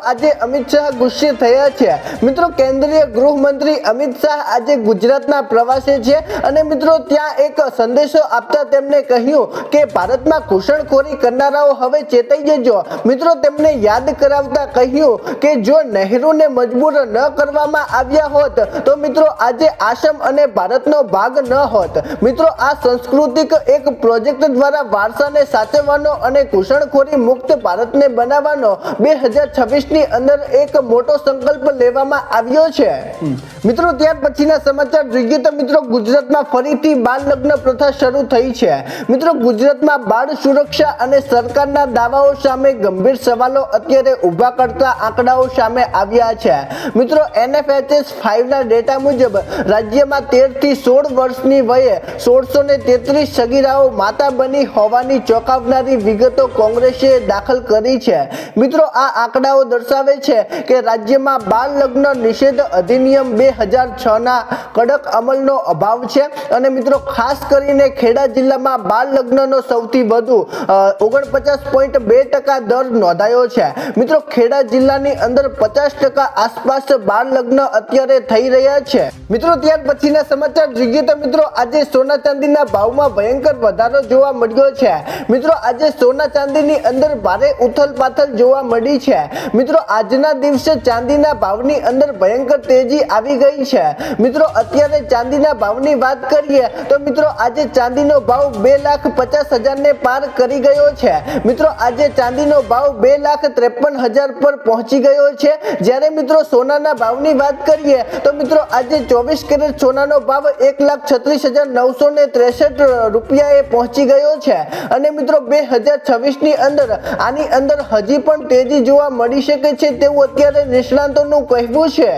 આજે અમિત શાહ ગુસ્સે થયા છે। મિત્રો કેન્દ્રીય ગૃહમંત્રી અમિત શાહ આજે ગુજરાતના પ્રવાસે છે અને મિત્રો ત્યાં એક સંદેશો આપતા તેમણે કહ્યું કે ભારતમાં ઘૂસણખોરી કરનારાઓ હવે ચેતાઈ જજો। મિત્રો તેમને યાદ કરાવતા કહ્યું કે જો નહેરુને મજબૂર ન કરવામાં આવ્યા હોત તો મિત્રો આજે આસામ અને ભારતનો ભાગ ન હોત। મિત્રો આ સાંસ્કૃતિક એક પ્રોજેક્ટ દ્વારા વારસાને સાચવવાનો અને ઘૂસણખોરી મુક્ત ભારતને બનાવવાનો 2026 ની અંદર એક મોટો સંકલ્પ લેવામાં આવ્યો છે। મિત્રો ત્યાર પછીના સમાચાર જોઈએ તો મિત્રો ગુજરાતમાં ફરીથી બાળ લગ્ન પ્રથા શરૂ થઈ છે। મિત્રો ગુજરાતમાં બાળ સુરક્ષા અને સરકારના દાવાઓ સામે ગંભીર સવાલો અત્યારે ઊભા કરતા આંકડાઓ સામે આવ્યા છે। મિત્રો NFHS 5 ના ડેટા મુજબ રાજ્યમાં 13 થી 16 વર્ષની વયે 1633 સગીરાઓ માતા બની હોવાની ચોંકાવનારી વિગતો કોંગ્રેસે દાખલ કરી છે। મિત્રો આ આંકડાઓ દર્શાવે છે કે રાજ્યમાં બાળ લગ્ન નિષેધ અધિનિયમ 2006 ના કડક અમલનો અભાવ છે અને મિત્રો ખાસ કરીને ખેડા જિલ્લામાં બાળ લગ્નનો સૌથી વધુ 49.2% દર નોંધાયો છે। મિત્રો ખેડા જિલ્લાની અંદર 50% આસપાસ બાળ લગ્ન અત્યારે થઈ રહ્યા છે। મિત્રો ત્યાર પછીના સમાચાર જોઈએ તો મિત્રો આજે સોના ચાંદીના ભાવમાં ભયંકર વધારો જોવા મળ્યો છે। મિત્રો આજે સોના ચાંદીની અંદર ભારે ઉથલપાથલ જોવા મળી છે। મિત્રો આજના દિવસે ચાંદીના ભાવની અંદર ભયંકર તેજી આવી ગઈ છે। મિત્રો અત્યારે ચાંદીના ભાવની વાત કરીએ તો મિત્રો આજે ચાંદીનો ભાવ 2,50,000 ને પાર કરી ગયો છે। મિત્રો આજે ચાંદીનો ભાવ 2,53,000 પર પહોંચી ગયો છે। જ્યારે મિત્રો સોનાના ભાવની વાત કરીએ તો મિત્રો આજે 24 કેરેટ સોનાનો ભાવ 1,36,963 રૂપિયાએ પહોંચી ગયો છે અને મિત્રો 2026 ની અંદર આની અંદર હજી પણ તેજી જોવા મળી શકે છે તેવું અત્યારે નિષ્ણાંતોનું કહેવું છે।